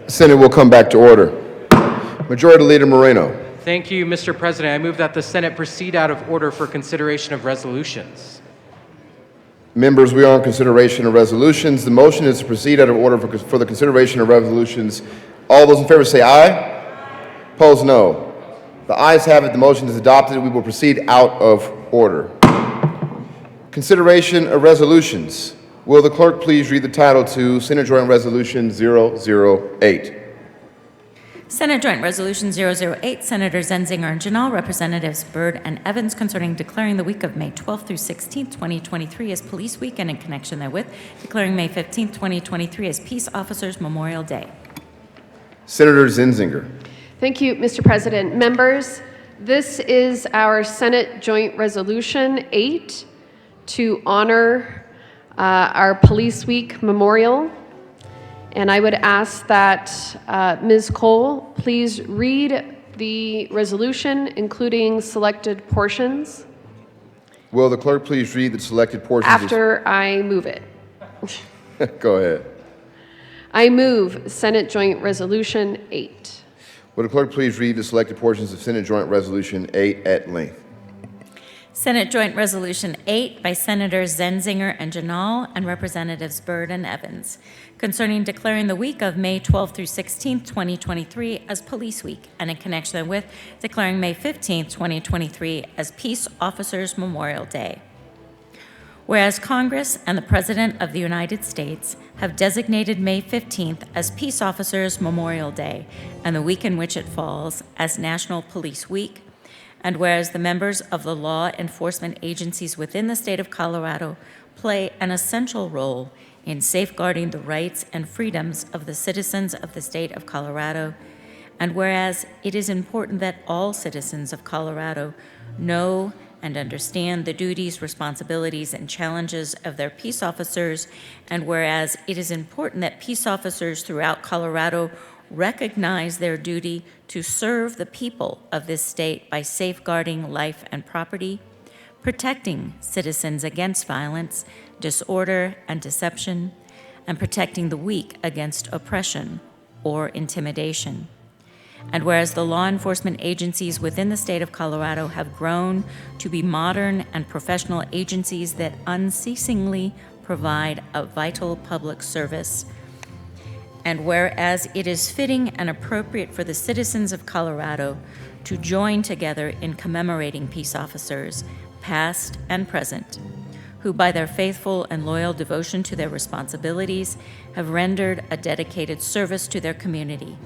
Senate will come back to order. Majority Leader Moreno. Thank you, Mr. President. I move that the Senate proceed out of order for consideration of resolutions. Members, we are on consideration of resolutions. The motion is to proceed out of order for the consideration of resolutions. All those in favor say aye. Opposed, no. The ayes have it. The motion is adopted. We will proceed out of order. Consideration of resolutions. Will the clerk please read the title to Senate Joint Resolution 008? Senate Joint Resolution 008, Senators Zenzinger and Janal, Representatives Byrd and Evans, concerning declaring the week of May 12th through 16th, 2023 as Police Week, and in connection therewith, declaring May 15th, 2023 as Peace Officers Memorial Day. Senator Zenzinger. Thank you, Mr. President. Members, this is our Senate Joint Resolution 8 to honor our Police Week Memorial. And I would ask that Ms. Cole please read the resolution, including selected portions. Will the clerk please read the selected portions? After I move it. Go ahead. I move Senate Joint Resolution 8. Will the clerk please read the selected portions of Senate Joint Resolution 8 at length? Senate Joint Resolution 8 by Senators Zenzinger and Janal and Representatives Byrd and Evans, concerning declaring the week of May 12th through 16th, 2023 as Police Week, and in connection therewith, declaring May 15th, 2023 as Peace Officers Memorial Day. Whereas Congress and the President of the United States have designated May 15th as Peace Officers Memorial Day and the week in which it falls as National Police Week, and whereas the members of the law enforcement agencies within the state of Colorado play an essential role in safeguarding the rights and freedoms of the citizens of the state of Colorado, and whereas it is important that all citizens of Colorado know and understand the duties, responsibilities, and challenges of their peace officers, and whereas it is important that peace officers throughout Colorado recognize their duty to serve the people of this state by safeguarding life and property, protecting citizens against violence, disorder, and deception, and protecting the weak against oppression or intimidation. And whereas the law enforcement agencies within the state of Colorado have grown to be modern and professional agencies that unceasingly provide a vital public service, and whereas it is fitting and appropriate for the citizens of Colorado to join together in commemorating peace officers, past and present, who by their faithful and loyal devotion to their responsibilities have rendered a dedicated service to their community,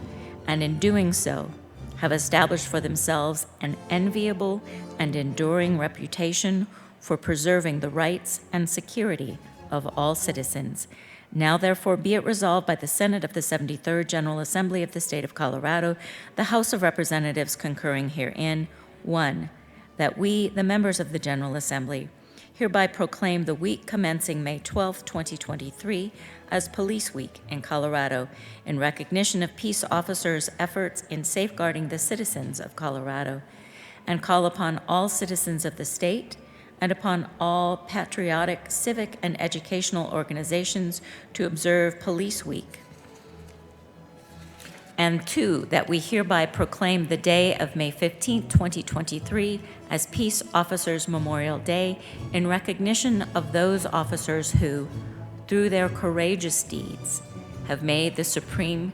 and in doing so have established for themselves an enviable and enduring reputation for preserving the rights and security of all citizens. Now, therefore, be it resolved by the Senate of the 73rd General Assembly of the State of Colorado, the House of Representatives concurring herein, 1, that we, the members of the General Assembly, hereby proclaim the week commencing May 12, 2023, as Police Week in Colorado, in recognition of peace officers' efforts in safeguarding the citizens of Colorado, and call upon all citizens of the state and upon all patriotic, civic, and educational organizations to observe Police Week. And 2, that we hereby proclaim the day of May 15, 2023 as Peace Officers Memorial Day in recognition of those officers who, through their courageous deeds, have made the supreme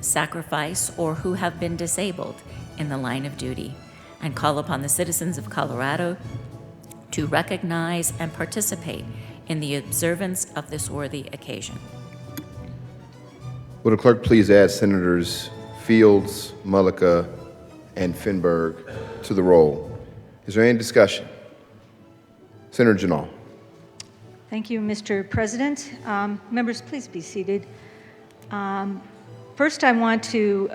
sacrifice or who have been disabled in the line of duty, and call upon the citizens of Colorado to recognize and participate in the observance of this worthy occasion. Will the clerk please add Senators Fields, Mullica, and Finberg to the roll? Is there any discussion? Senator Janal. Thank you, Mr. President. Members, please be seated. First, I want to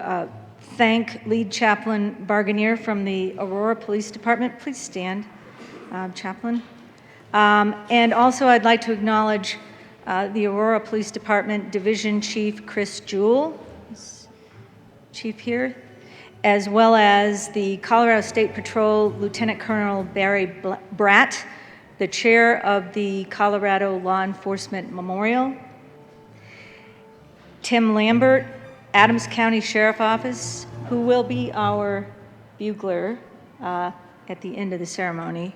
thank Lead Chaplain Barganier from the Aurora Police Department. Please stand, Chaplain. And also, I'd like to acknowledge the Aurora Police Department Division Chief Chris Jewell, Chief here, as well as the Colorado State Patrol Lieutenant Colonel Barry Bratt, the chair of the Colorado Law Enforcement Memorial, Tim Lambert, Adams County Sheriff Office, who will be our bugler at the end of the ceremony,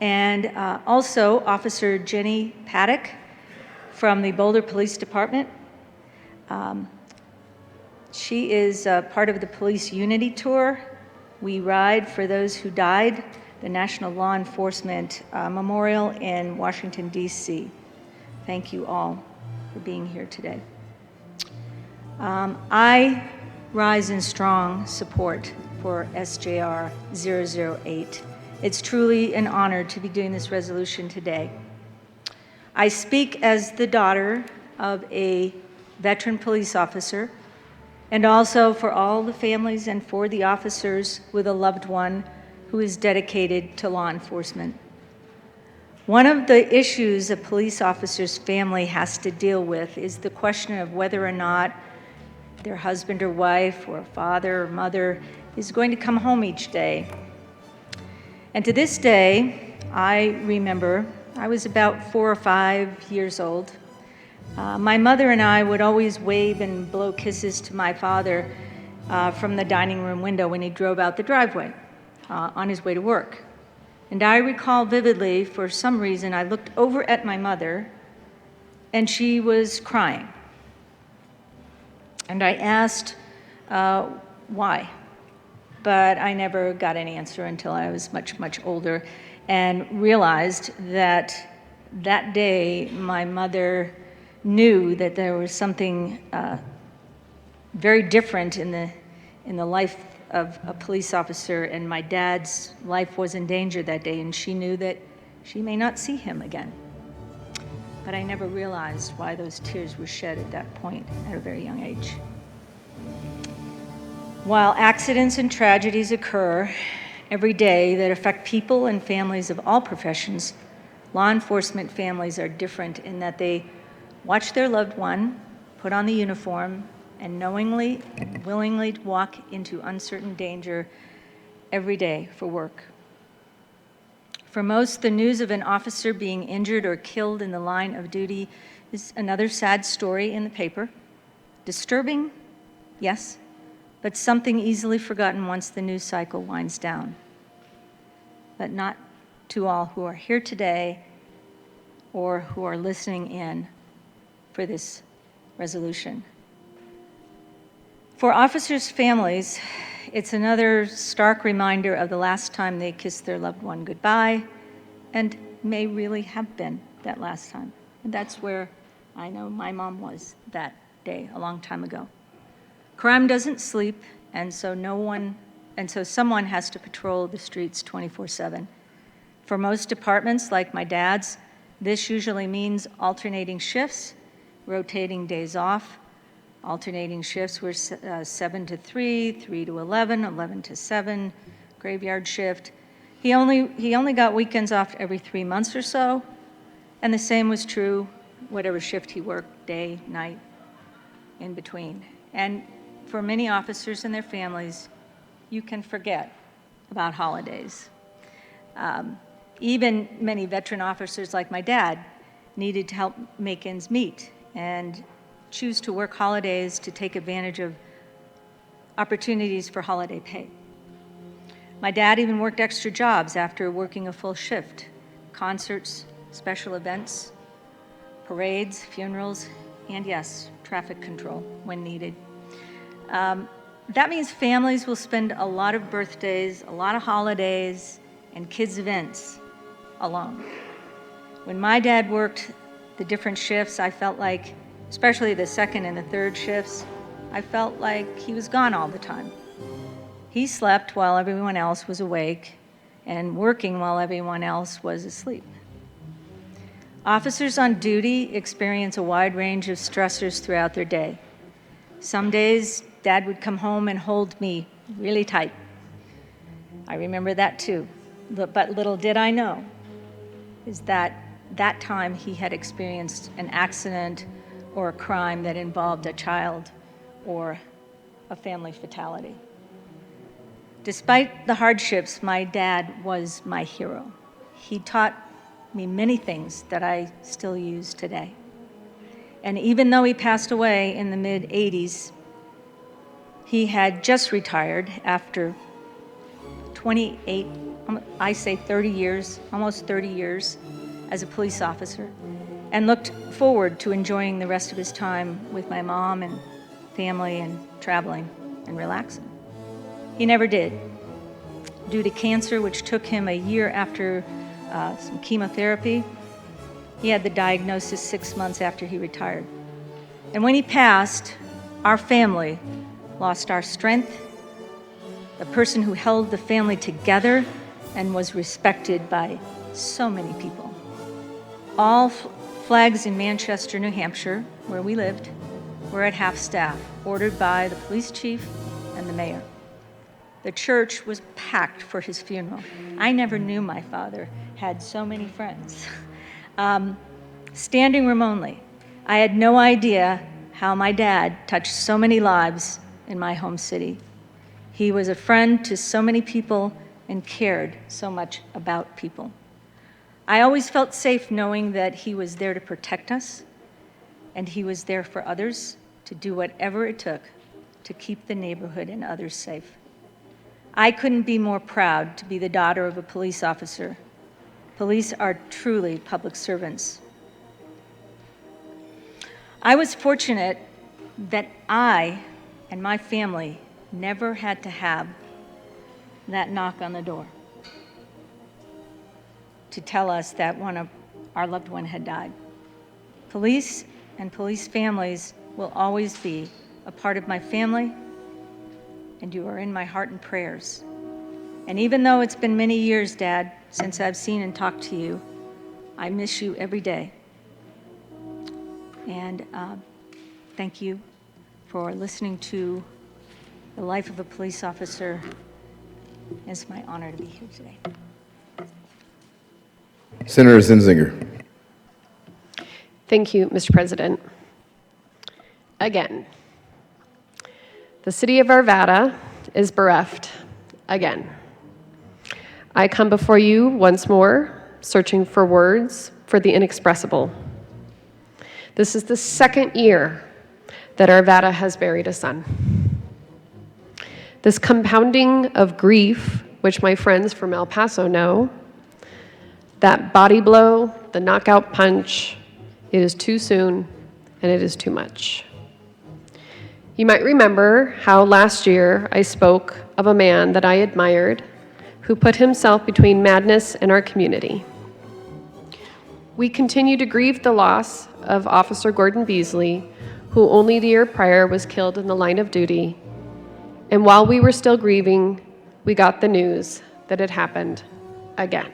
and also Officer Jenny Paddock from the Boulder Police Department. She is part of the Police Unity Tour. We Ride for Those Who Died, the National Law Enforcement Memorial in Washington, D.C. Thank you all for being here today. I rise in strong support for SJR 008. It's truly an honor to be doing this resolution today. I speak as the daughter of a veteran police officer, and also for all the families and for the officers with a loved one who is dedicated to law enforcement. One of the issues a police officer's family has to deal with is the question of whether or not their husband or wife or father or mother is going to come home each day. And to this day, I remember I was about 4 or 5 years old. My mother and I would always wave and blow kisses to my father from the dining room window when he drove out the driveway on his way to work. And I recall vividly, for some reason, I looked over at my mother and she was crying. And I asked why, but I never got an answer until I was much, much older and realized that that day my mother knew that there was something very different in the life of a police officer, and my dad's life was in danger that day, and she knew that she may not see him again. But I never realized why those tears were shed at that point at a very young age. While accidents and tragedies occur every day that affect people and families of all professions, law enforcement families are different in that they watch their loved one put on the uniform and knowingly and willingly walk into uncertain danger every day for work. For most, the news of an officer being injured or killed in the line of duty is another sad story in the paper. Disturbing, yes, but something easily forgotten once the news cycle winds down. But not to all who are here today or who are listening in for this resolution. For officers' families, it's another stark reminder of the last time they kissed their loved one goodbye, and may really have been that last time. And that's where I know my mom was that day, a long time ago. Crime doesn't sleep, and so someone has to patrol the streets 24/7. For most departments, like my dad's, this usually means alternating shifts, rotating days off. Alternating shifts were 7 to 3, 3 to 11, 11 to 7, graveyard shift. He only got weekends off every 3 months or so, and the same was true whatever shift he worked, day, night, in between. And for many officers and their families, you can forget about holidays. Even many veteran officers like my dad needed to help make ends meet and choose to work holidays to take advantage of opportunities for holiday pay. My dad even worked extra jobs after working a full shift: concerts, special events, parades, funerals, and yes, traffic control when needed. That means families will spend a lot of birthdays, a lot of holidays, and kids' events alone. When my dad worked the different shifts, I felt like, especially the second and the third shifts, I felt like he was gone all the time. He slept while everyone else was awake and working while everyone else was asleep. Officers on duty experience a wide range of stressors throughout their day. Some days, Dad would come home and hold me really tight. I remember that too. But little did I know is that time he had experienced an accident or a crime that involved a child or a family fatality. Despite the hardships, my dad was my hero. He taught me many things that I still use today. And even though he passed away in the mid-'80s, He had just retired after 28, I say 30 years, almost 30 years as a police officer, and looked forward to enjoying the rest of his time with my mom and family and traveling and relaxing. He never did. Due to cancer, which took him a year after some chemotherapy, he had the diagnosis 6 months after he retired. And when he passed, our family lost our strength, the person who held the family together and was respected by so many people. All flags in Manchester, New Hampshire, where we lived, were at half-staff, ordered by the police chief and the mayor. The church was packed for his funeral. I never knew my father had so many friends. Standing room only. I had no idea how my dad touched so many lives in my home city. He was a friend to so many people and cared so much about people. I always felt safe knowing that he was there to protect us, and he was there for others to do whatever it took to keep the neighborhood and others safe. I couldn't be more proud to be the daughter of a police officer. Police are truly public servants. I was fortunate that I and my family never had to have that knock on the door to tell us that one of our loved one had died. Police and police families will always be a part of my family, and you are in my heart and prayers. And even though it's been many years, Dad, since I've seen and talked to you, I miss you every day. And thank you for listening to the life of a police officer. It's my honor to be here today. Senator Zenzinger. Thank you, Mr. President. Again, the city of Arvada is bereft again. I come before you once more, searching for words for the inexpressible. This is the second year that Arvada has buried a son. This compounding of grief, which my friends from El Paso know, that body blow, the knockout punch, it is too soon and it is too much. You might remember how last year I spoke of a man that I admired who put himself between madness and our community. We continue to grieve the loss of Officer Gordon Beasley, who only the year prior was killed in the line of duty. And while we were still grieving, we got the news that it happened again.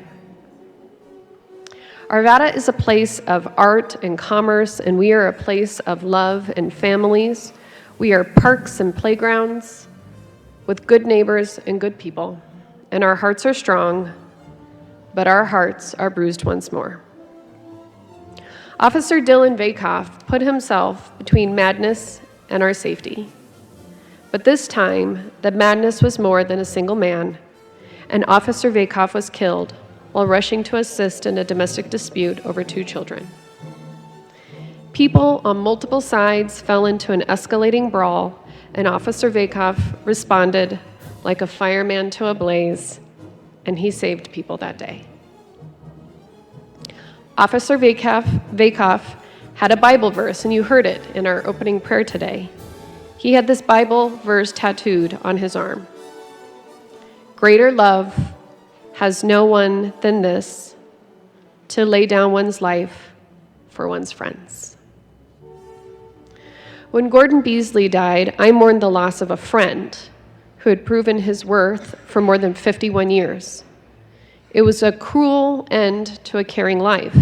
Arvada is a place of art and commerce, and we are a place of love and families. We are parks and playgrounds with good neighbors and good people. And our hearts are strong, but our hearts are bruised once more. Officer Dylan Vakoff put himself between madness and our safety. But this time, the madness was more than a single man, and Officer Vakoff was killed while rushing to assist in a domestic dispute over 2 children. People on multiple sides fell into an escalating brawl, and Officer Vakoff responded like a fireman to a blaze, and he saved people that day. Officer Vakoff had a Bible verse, and you heard it in our opening prayer today. He had this Bible verse tattooed on his arm. Greater love has no one than this, to lay down one's life for one's friends. When Gordon Beasley died, I mourned the loss of a friend who had proven his worth for more than 51 years. It was a cruel end to a caring life.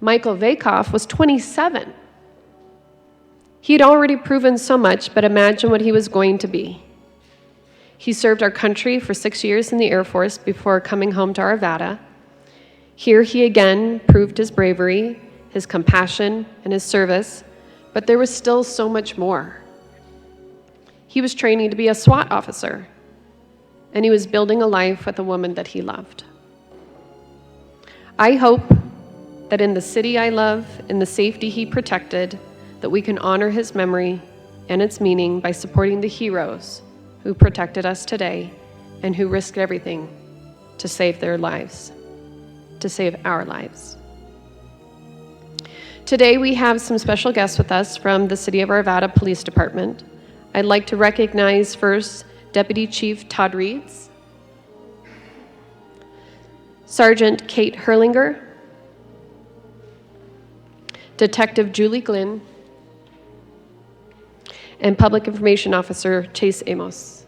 Michael Vakoff was 27. He had already proven so much, but imagine what he was going to be. He served our country for 6 years in the Air Force before coming home to Arvada. Here he again proved his bravery, his compassion, and his service, but there was still so much more. He was training to be a SWAT officer, and he was building a life with a woman that he loved. I hope that in the city I love, in the safety he protected, that we can honor his memory and its meaning by supporting the heroes who protected us today and who risked everything to save their lives, to save our lives. Today we have some special guests with us from the City of Arvada Police Department. I'd like to recognize first Deputy Chief Todd Reeds, Sergeant Kate Herlinger, Detective Julie Glynn, and Public Information Officer Chase Amos.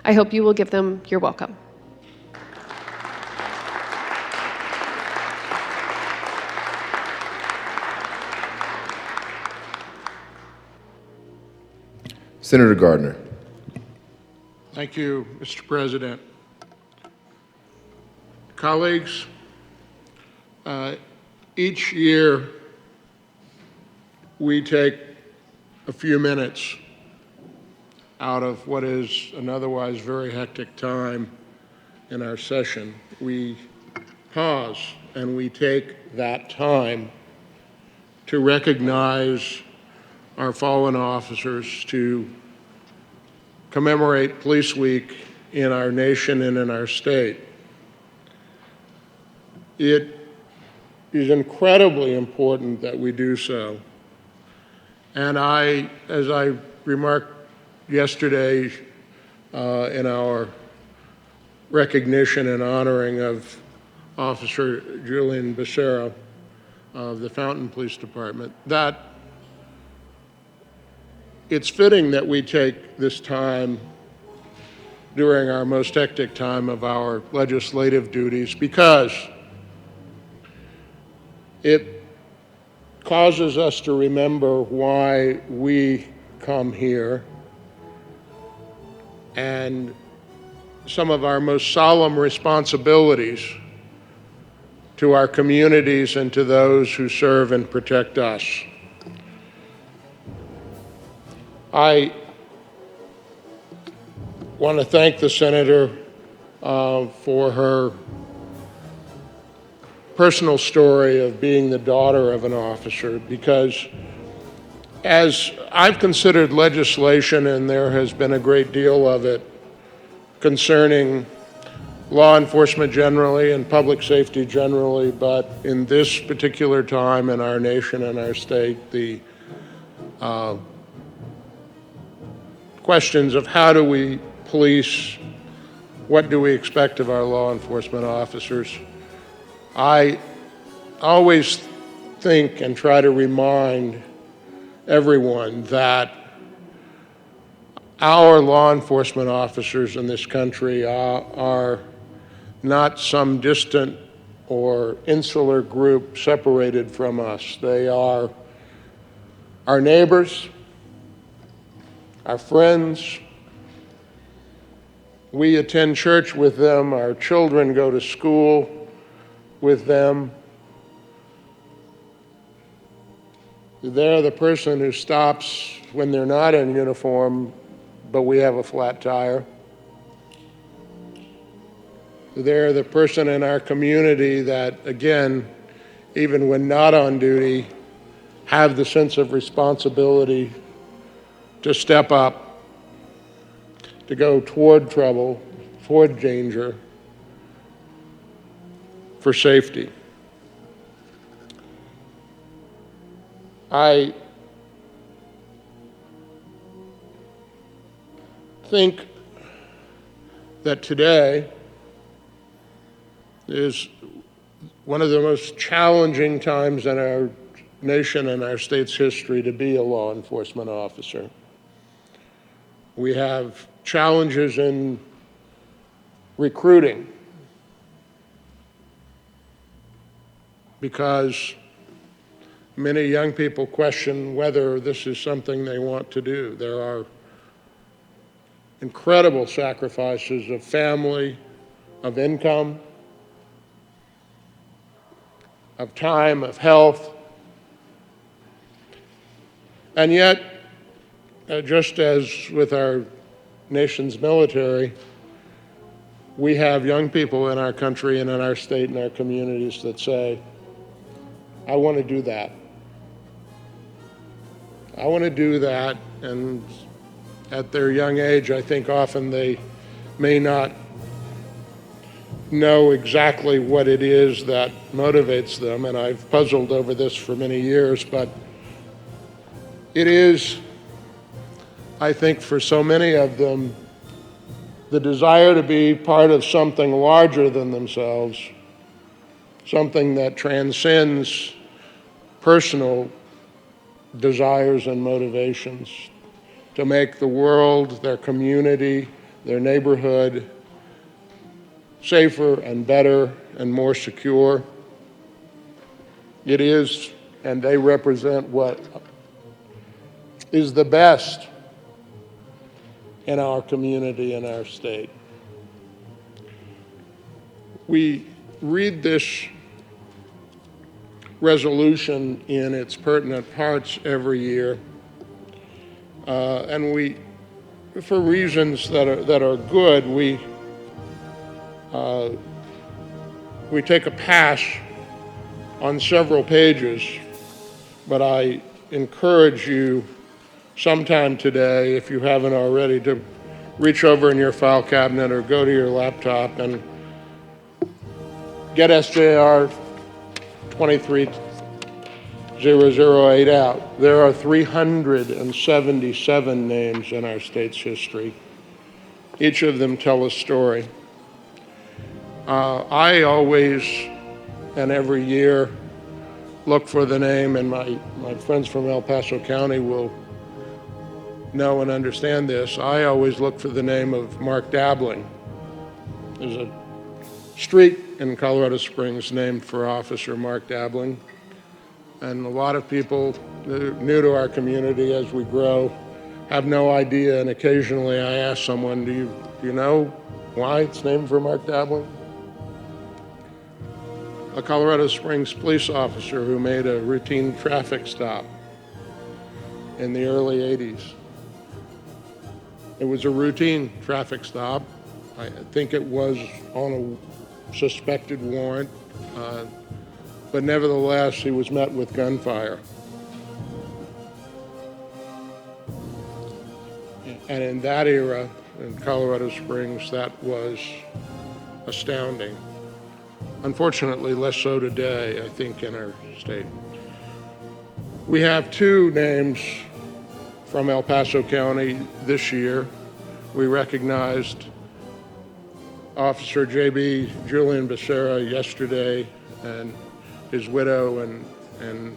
I hope you will give them your welcome. Senator Gardner. Thank you, Mr. President. Colleagues, each year we take a few minutes out of what is an otherwise very hectic time in our session. We pause and we take that time to recognize our fallen officers, to commemorate Police Week in our nation and in our state. It is incredibly important that we do so. And as I remarked yesterday in our recognition and honoring of Officer Julian Becerra of the Fountain Police Department, that it's fitting that we take this time during our most hectic time of our legislative duties, because it causes us to remember why we come here and some of our most solemn responsibilities to our communities and to those who serve and protect us. I want to thank the Senator for her personal story of being the daughter of an officer, because as I've considered legislation, and there has been a great deal of it concerning law enforcement generally and public safety generally, but in this particular time in our nation and our state, the questions of how do we police, what do we expect of our law enforcement officers. I always think and try to remind everyone that our law enforcement officers in this country are not some distant or insular group separated from us. They are our neighbors, our friends. We attend church with them. Our children go to school with them. They're the person who stops when they're not in uniform, but we have a flat tire. They're the person in our community that, again, even when not on duty, have the sense of responsibility to step up, to go toward trouble, toward danger, for safety. I think that today is one of the most challenging times in our nation and our state's history to be a law enforcement officer. We have challenges in recruiting because many young people question whether this is something they want to do. There are incredible sacrifices of family, of income, of time, of health. And yet, just as with our nation's military, we have young people in our country and in our state and our communities that say, I want to do that. I want to do that, and at their young age, I think often they may not know exactly what it is that motivates them, and I've puzzled over this for many years, but it is, I think, for so many of them, the desire to be part of something larger than themselves, something that transcends personal desires and motivations, to make the world, their community, their neighborhood safer and better and more secure. It is, and they represent what is the best in our community and our state. We read this resolution in its pertinent parts every year, and we, for reasons that are good, we take a pass on several pages, but I encourage you sometime today, if you haven't already, to reach over in your file cabinet or go to your laptop and get SJR 23008 out. There are 377 names in our state's history. Each of them tell a story. I always, and every year, look for the name, and my friends from El Paso County will know and understand this. I always look for the name of Mark Dabbling. There's a street in Colorado Springs named for Officer Mark Dabbling, and a lot of people new to our community as we grow have no idea, and occasionally I ask someone, do you know why it's named for Mark Dabbling? A Colorado Springs police officer who made a routine traffic stop in the early 80s. It was a routine traffic stop. I think it was on a suspected warrant, but nevertheless, he was met with gunfire. And in that era, in Colorado Springs, that was astounding. Unfortunately, less so today, I think, in our state. We have two names from El Paso County this year. We recognized Officer J.B. Julian Becerra yesterday, and his widow and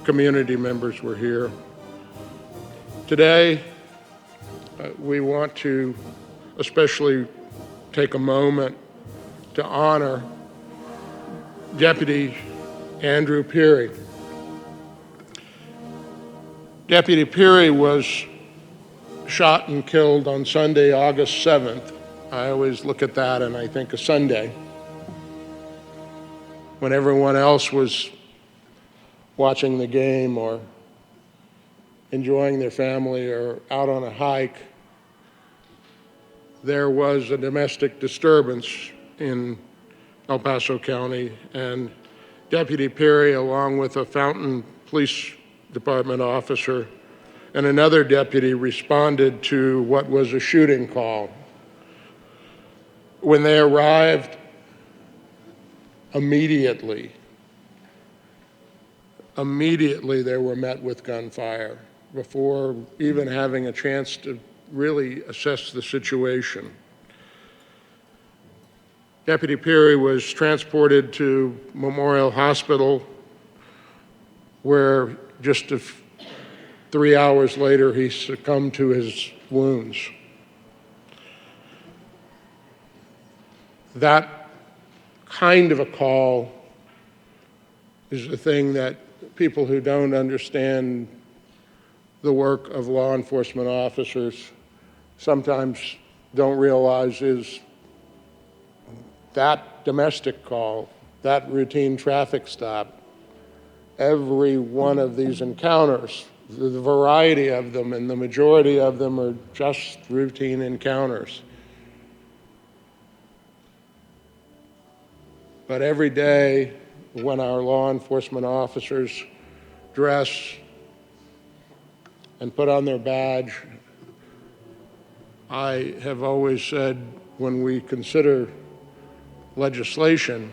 community members were here. Today, we want to especially take a moment to honor Deputy Andrew Peary. Deputy Peary was shot and killed on Sunday, August 7th. I always look at that and I think of Sunday, when everyone else was watching the game or enjoying their family or out on a hike. There was a domestic disturbance in El Paso County, and Deputy Peary, along with a Fountain Police Department officer and another deputy, responded to what was a shooting call. When they arrived, immediately they were met with gunfire before even having a chance to really assess the situation. Deputy Peary was transported to Memorial Hospital, where just 3 hours later he succumbed to his wounds. That kind of a call is a thing that people who don't understand the work of law enforcement officers sometimes don't realize is that domestic call, that routine traffic stop, every one of these encounters, the variety of them, and the majority of them are just routine encounters. But every day when our law enforcement officers dress and put on their badge. I have always said when we consider legislation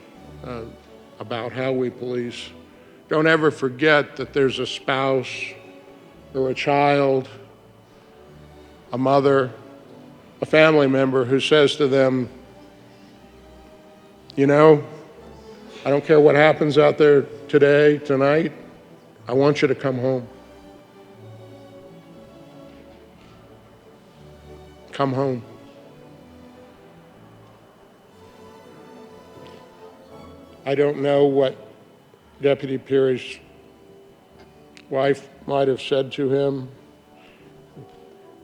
about how we police, don't ever forget that there's a spouse or a child, a mother, a family member who says to them, you know, I don't care what happens out there today, tonight, I want you to come home. Come home. I don't know what Deputy Peary's wife might have said to him.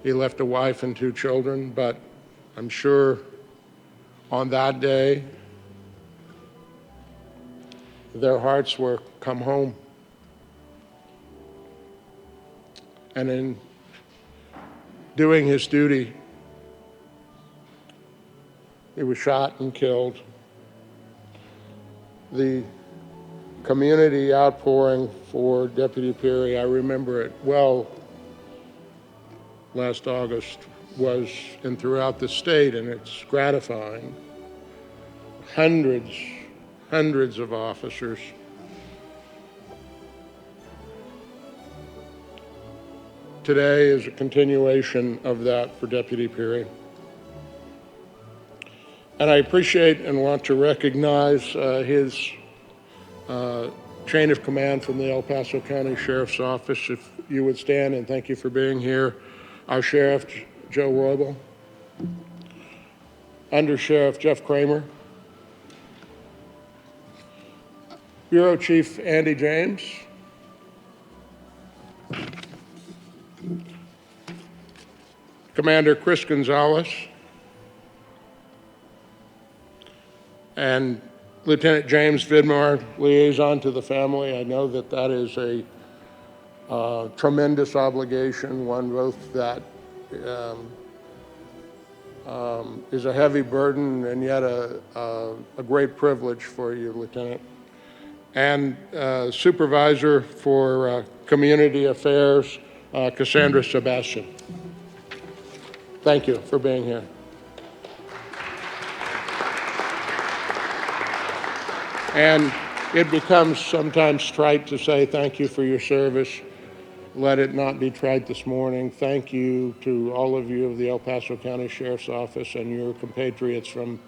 He left a wife and 2 children, but I'm sure on that day, their hearts were, come home. And in doing his duty, he was shot and killed. The community outpouring for Deputy Peary, I remember it well, last August, was and throughout the state, and it's gratifying. Hundreds of officers. Today is a continuation of that for Deputy Peary. And I appreciate and want to recognize his chain of command from the El Paso County Sheriff's Office. If you would stand, and thank you for being here. Our Sheriff, Joe Roybal. Under Sheriff Jeff Kramer. Bureau Chief Andy James. Commander Chris Gonzalez. And Lieutenant James Vidmar, liaison to the family. I know that that is a tremendous obligation, one both that is a heavy burden and yet a great privilege for you, Lieutenant. And Supervisor for Community Affairs, Cassandra Sebastian. Thank you for being here. And it becomes sometimes trite to say thank you for your service. Let it not be trite this morning. Thank you to all of you of the El Paso County Sheriff's Office and your compatriots from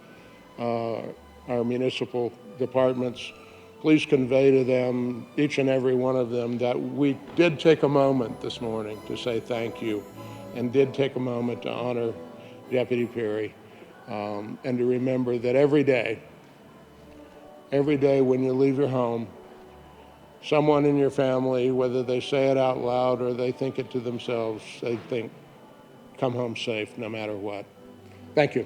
our municipal departments. Please convey to them, each and every one of them, that we did take a moment this morning to say thank you and did take a moment to honor Deputy Peary and to remember that every day when you leave your home, someone in your family, whether they say it out loud or they think it to themselves, they think, come home safe no matter what. Thank you.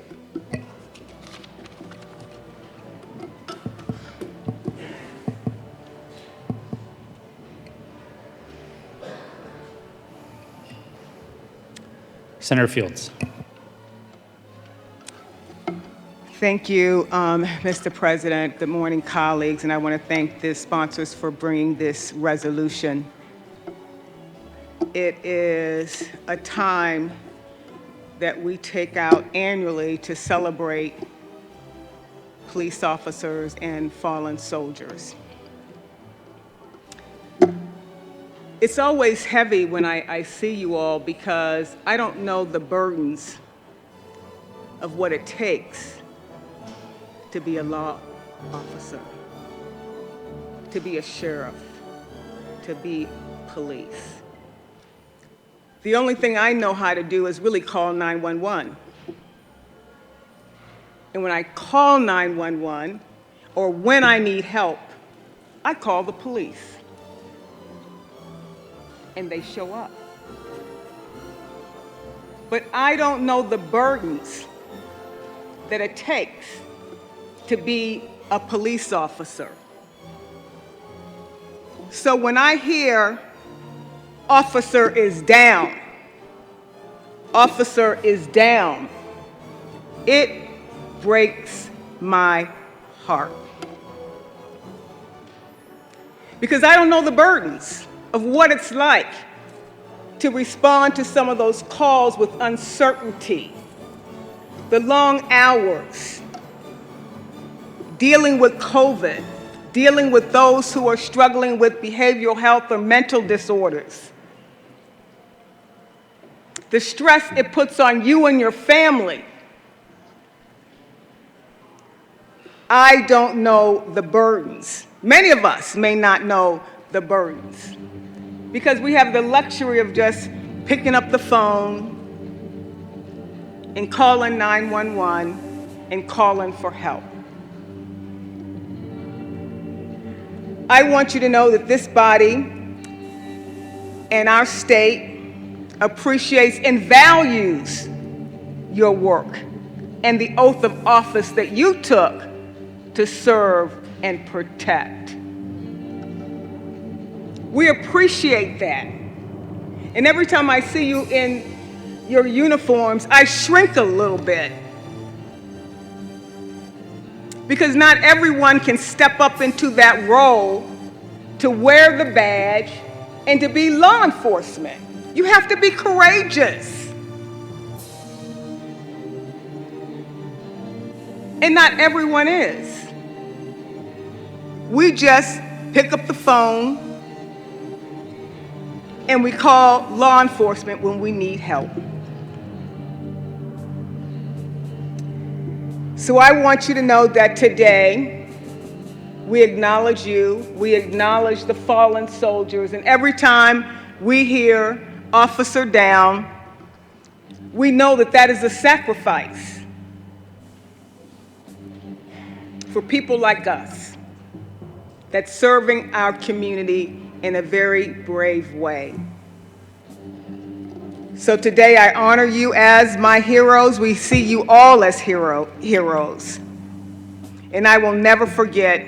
Senator Fields. Thank you, Mr. President. Good morning, colleagues, and I want to thank the sponsors for bringing this resolution. It is a time that we take out annually to celebrate police officers and fallen soldiers. It's always heavy when I see you all because I don't know the burdens of what it takes to be a law officer, to be a sheriff, to be police. The only thing I know how to do is really call 911. And when I call 911, or when I need help, I call the police. And they show up. But I don't know the burdens that it takes to be a police officer. So when I hear officer is down, it breaks my heart. Because I don't know the burdens of what it's like to respond to some of those calls with uncertainty, the long hours, dealing with COVID, dealing with those who are struggling with behavioral health or mental disorders. The stress it puts on you and your family. I don't know the burdens. Many of us may not know the burdens because we have the luxury of just picking up the phone and calling 911 and calling for help. I want you to know that this body and our state appreciates and values your work and the oath of office that you took to serve and protect. We appreciate that. And every time I see you in your uniforms, I shrink a little bit. Because not everyone can step up into that role to wear the badge and to be law enforcement. You have to be courageous. And not everyone is. We just pick up the phone and we call law enforcement when we need help. So I want you to know that today we acknowledge you, we acknowledge the fallen soldiers, and every time we hear officer down, we know that that is a sacrifice for people like us that's serving our community in a very brave way. So today I honor you as my heroes. We see you all as heroes. And I will never forget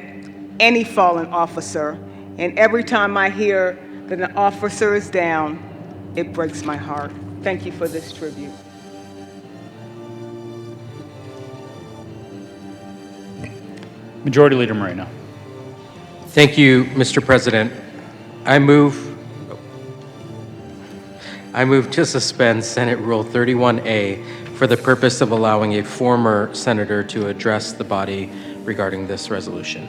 any fallen officer. And every time I hear that an officer is down, it breaks my heart. Thank you for this tribute. Majority Leader Moreno. Thank you, Mr. President. I move to suspend Senate Rule 31A for the purpose of allowing a former senator to address the body regarding this resolution.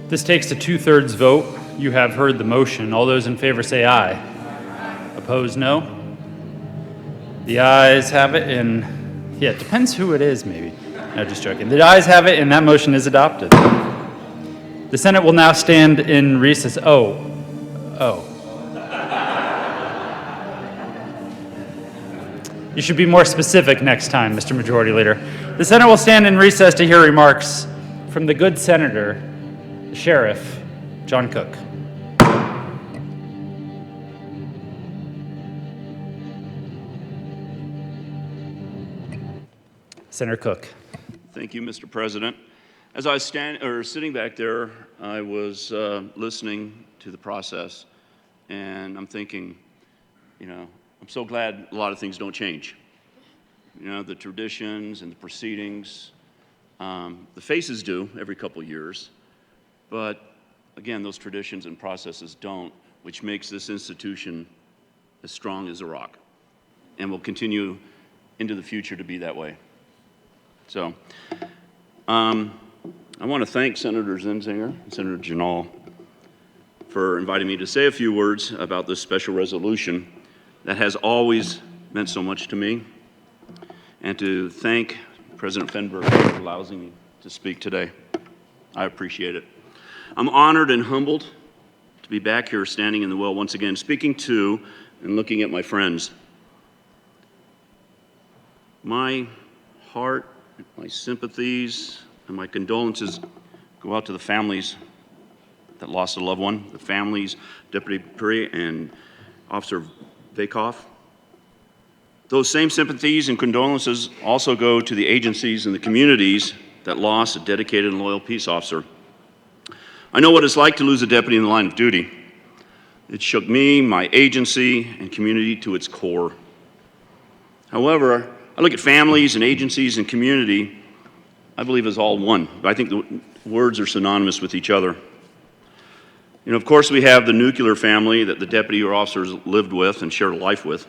This takes a 2/3 vote. You have heard the motion. All those in favor say aye. Opposed, no. The ayes have it, and yeah, it depends who it is, maybe. No, just joking. The ayes have it, and that motion is adopted. The Senate will now stand in recess. Oh. You should be more specific next time, Mr. Majority Leader. The Senate will stand in recess to hear remarks from the good Senator, the Sheriff, John Cook. Senator Cook. Thank you, Mr. President. As I was sitting back there, I was listening to the process, and I'm thinking, I'm so glad a lot of things don't change. The traditions and the proceedings, the faces do every couple years, but again, those traditions and processes don't, which makes this institution as strong as a rock, and will continue into the future to be that way. So, I want to thank Senator Zenzinger and Senator Janal for inviting me to say a few words about this special resolution that has always meant so much to me, and to thank President Fenberg for allowing me to speak today. I appreciate it. I'm honored and humbled to be back here standing in the well once again, speaking to and looking at my friends. My heart, my sympathies, and my condolences go out to the families that lost a loved one, the families, Deputy Puri and Officer Vakoff. Those same sympathies and condolences also go to the agencies and the communities that lost a dedicated and loyal peace officer. I know what it's like to lose a deputy in the line of duty. It shook me, my agency, and community to its core. However, I look at families and agencies and community, I believe as all one. I think the words are synonymous with each other. Of course, we have the nuclear family that the deputy or officers lived with and shared a life with,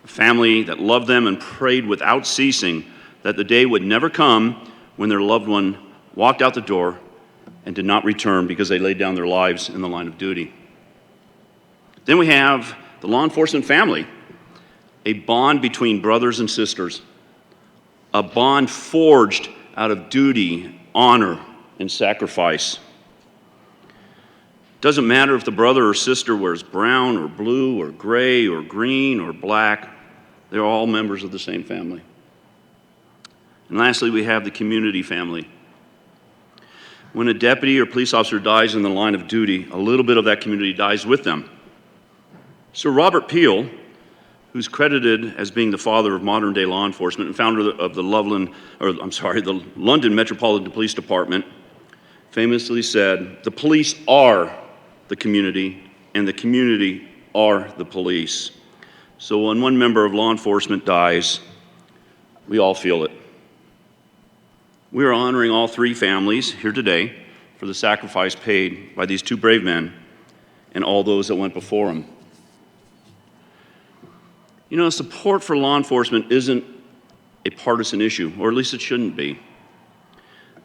a family that loved them and prayed without ceasing that the day would never come when their loved one walked out the door and did not return because they laid down their lives in the line of duty. Then we have the law enforcement family, a bond between brothers and sisters, a bond forged out of duty, honor, and sacrifice. Doesn't matter if the brother or sister wears brown or blue or gray or green or black, they're all members of the same family. And lastly, we have the community family. When a deputy or police officer dies in the line of duty, a little bit of that community dies with them. Sir Robert Peel, who's credited as being the father of modern-day law enforcement and founder of the London Metropolitan Police Department, famously said, "The police are the community, and the community are the police." So when one member of law enforcement dies, we all feel it. We are honoring all three families here today for the sacrifice paid by these two brave men and all those that went before them. Support for law enforcement isn't a partisan issue, or at least it shouldn't be.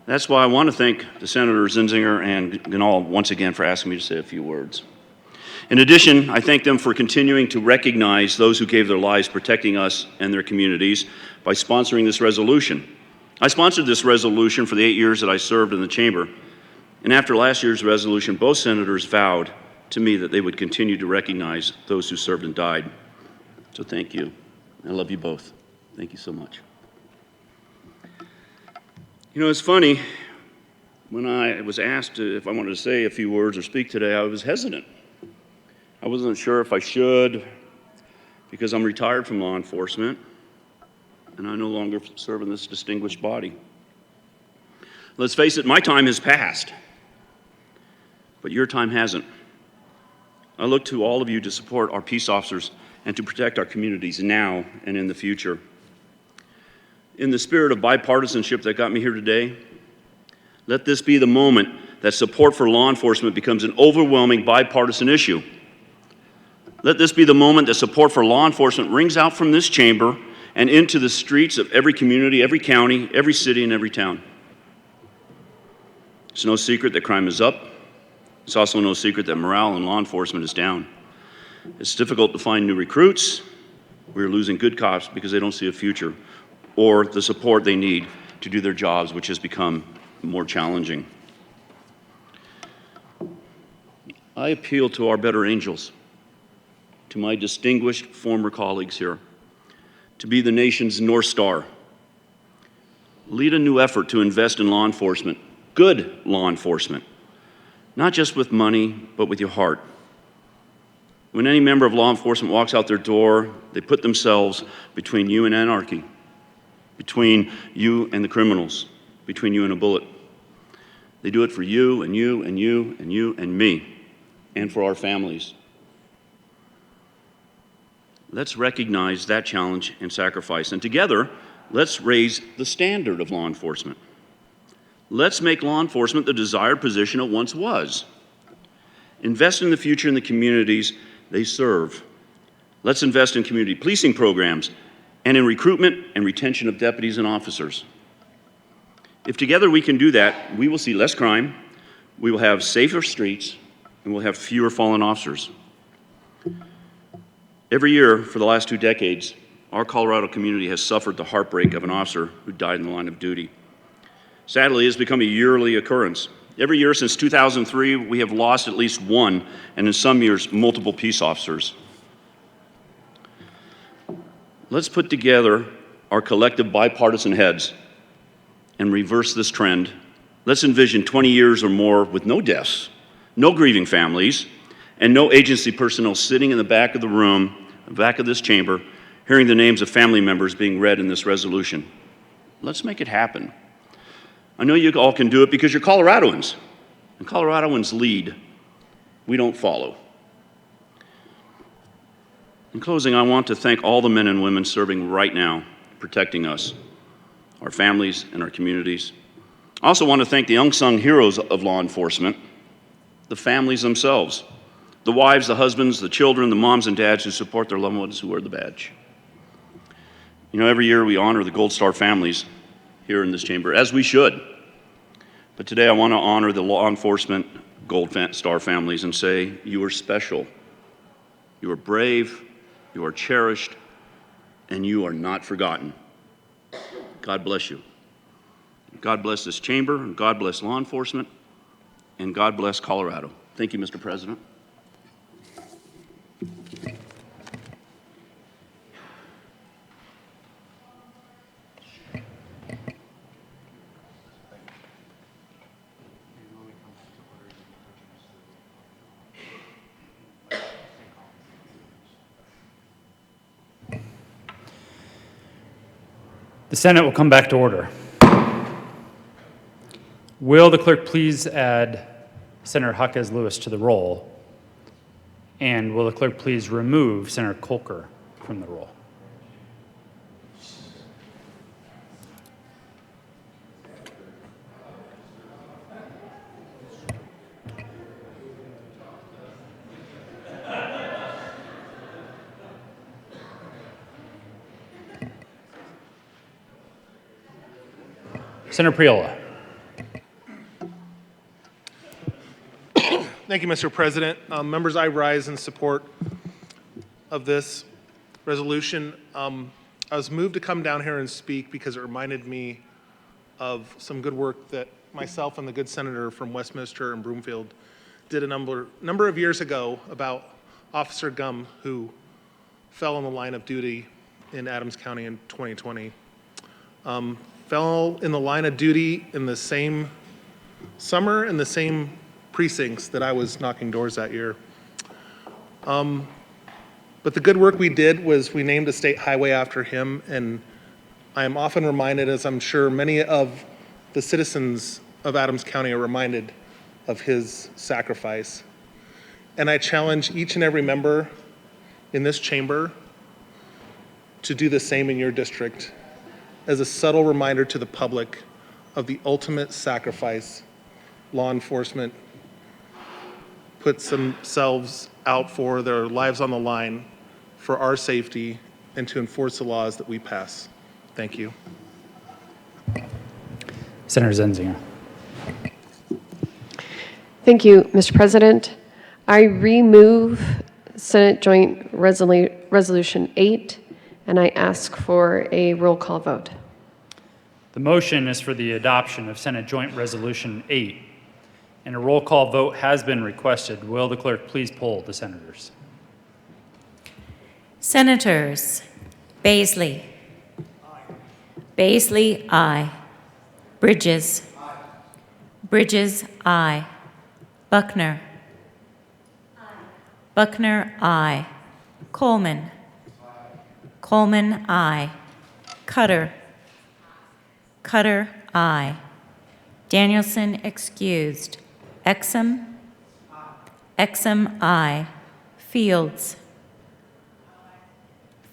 That's why I want to thank the Senators Zenzinger and Ganal once again for asking me to say a few words. In addition, I thank them for continuing to recognize those who gave their lives protecting us and their communities by sponsoring this resolution. I sponsored this resolution for the 8 years that I served in the chamber, and after last year's resolution, both senators vowed to me that they would continue to recognize those who served and died. So thank you. I love you both. Thank you so much. It's funny, when I was asked if I wanted to say a few words or speak today, I was hesitant. I wasn't sure if I should, because I'm retired from law enforcement, and I no longer serve in this distinguished body. Let's face it, my time has passed, but your time hasn't. I look to all of you to support our peace officers and to protect our communities now and in the future. In the spirit of bipartisanship that got me here today, let this be the moment that support for law enforcement becomes an overwhelming bipartisan issue. Let this be the moment that support for law enforcement rings out from this chamber and into the streets of every community, every county, every city, and every town. It's no secret that crime is up. It's also no secret that morale in law enforcement is down. It's difficult to find new recruits. We're losing good cops because they don't see a future or the support they need to do their jobs, which has become more challenging. I appeal to our better angels, to my distinguished former colleagues here, to be the nation's North Star. Lead a new effort to invest in law enforcement, good law enforcement, not just with money, but with your heart. When any member of law enforcement walks out their door, they put themselves between you and anarchy, between you and the criminals, between you and a bullet. They do it for you and you and you and you and me, and for our families. Let's recognize that challenge and sacrifice, and together, let's raise the standard of law enforcement. Let's make law enforcement the desired position it once was. Invest in the future in the communities they serve. Let's invest in community policing programs and in recruitment and retention of deputies and officers. If together we can do that, we will see less crime, we will have safer streets, and we'll have fewer fallen officers. Every year for the last 2 decades, our Colorado community has suffered the heartbreak of an officer who died in the line of duty. Sadly, it has become a yearly occurrence. Every year since 2003, we have lost at least one, and in some years, multiple peace officers. Let's put together our collective bipartisan heads and reverse this trend. Let's envision 20 years or more with no deaths, no grieving families, and no agency personnel sitting in the back of the room, the back of this chamber, hearing the names of family members being read in this resolution. Let's make it happen. I know you all can do it because you're Coloradoans, and Coloradoans lead. We don't follow. In closing, I want to thank all the men and women serving right now, protecting us, our families, and our communities. I also want to thank the unsung heroes of law enforcement, the families themselves, the wives, the husbands, the children, the moms and dads who support their loved ones who wear the badge. You know, every year we honor the Gold Star families here in this chamber, as we should. But today I want to honor the law enforcement Gold Star families and say, you are special, you are brave, you are cherished, and you are not forgotten. God bless you. God bless this chamber, and God bless law enforcement, and God bless Colorado. Thank you, Mr. President. The Senate will come back to order. Will the clerk please add Senator Jaquez Lewis to the roll? And will the clerk please remove Senator Kolker from the roll? Senator Priola. Thank you, Mr. President. Members, I rise in support of this resolution. I was moved to come down here and speak because it reminded me of some good work that myself and the good senator from Westminster and Broomfield did a number of years ago about Officer Gum, who fell in the line of duty in Adams County in 2020. Fell in the line of duty in the same summer in the same precincts that I was knocking doors that year. But the good work we did was we named a state highway after him, and I am often reminded, as I'm sure many of the citizens of Adams County are reminded, of his sacrifice. And I challenge each and every member in this chamber to do the same in your district, as a subtle reminder to the public of the ultimate sacrifice law enforcement puts themselves out for, their lives on the line for our safety and to enforce the laws that we pass. Thank you. Senator Zenzinger. Thank you, Mr. President. I remove Senate Joint Resolution 8, and I ask for a roll call vote. The motion is for the adoption of Senate Joint Resolution 8, and a roll call vote has been requested. Will the clerk please poll the senators? Senators Baisley. Baisley, aye. Bridges. Bridges, aye. Buckner. Buckner, aye. Coleman. Coleman, aye. Cutter. Cutter, aye. Danielson, excused. Exum. Exum, aye. Fields.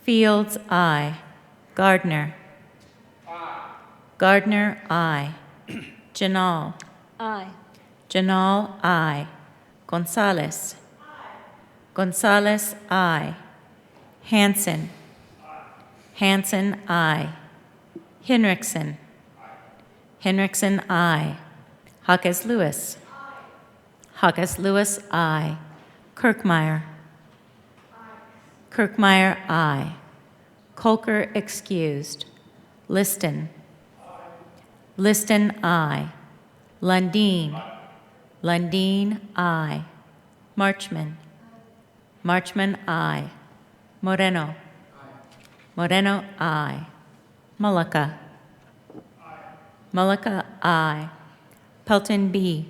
Fields, aye. Gardner. Gardner, aye. Janal. Aye. Janal, aye. Gonzalez. Gonzalez, aye. Hanson. Hanson, aye. Hinrichsen. Hinrichsen, aye. Jaquez Lewis. Jaquez Lewis, aye. Kirkmeyer. Kirkmeyer, aye. Kolker, excused. Liston. Liston, aye. Lundin. Lundin, aye. Marchman. Marchman, aye. Moreno. Moreno, aye. Mullica. Mullica, aye. Pelton B.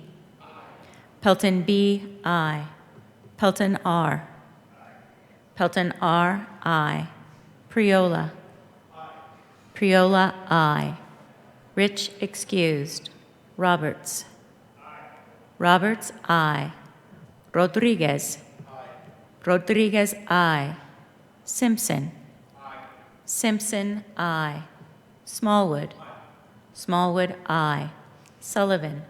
Pelton B, aye. Pelton R. Pelton R, aye. Priola. Priola, aye. Rich, excused. Roberts. Roberts, aye. Rodriguez. Rodriguez, aye. Simpson. Simpson, aye. Smallwood. Smallwood, aye. Sullivan.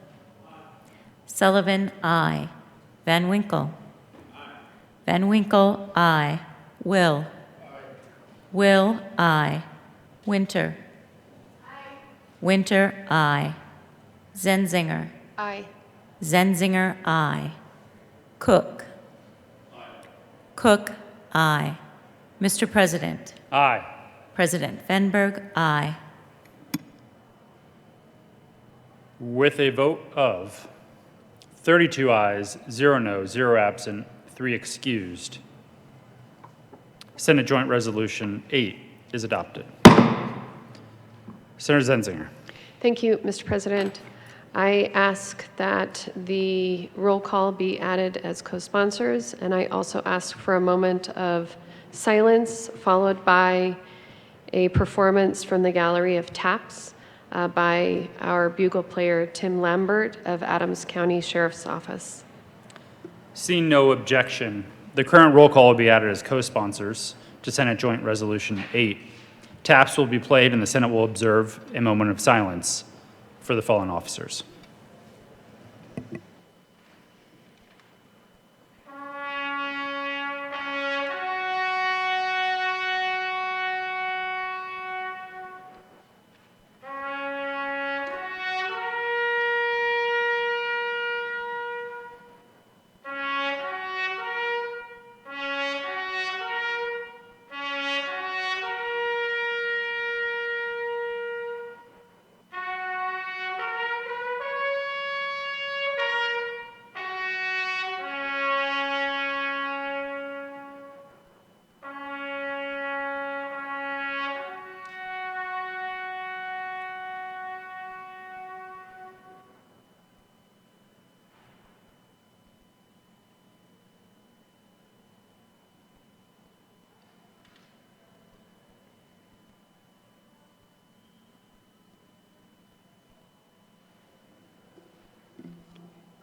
Sullivan, aye. Van Winkle. Van Winkle, aye. Will. Will, aye. Winter. Winter, aye. Zenzinger. Aye. Zenzinger, aye. Cook. Cook, aye. Mr. President. Aye. President Venberg, aye. With a vote of 32 ayes, 0 no, 0 absent, 3 excused, Senate Joint Resolution 8 is adopted. Senator Zenzinger. Thank you, Mr. President. I ask that the roll call be added as co-sponsors, and I also ask for a moment of silence followed by a performance from the Gallery of Taps by our bugle player Tim Lambert of Adams County Sheriff's Office. Seeing no objection, the current roll call will be added as co-sponsors to Senate Joint Resolution 8. Taps will be played and the Senate will observe a moment of silence for the fallen officers.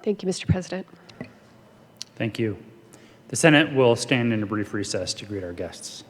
Thank you, Mr. President. Thank you. The Senate will stand in a brief recess to greet our guests.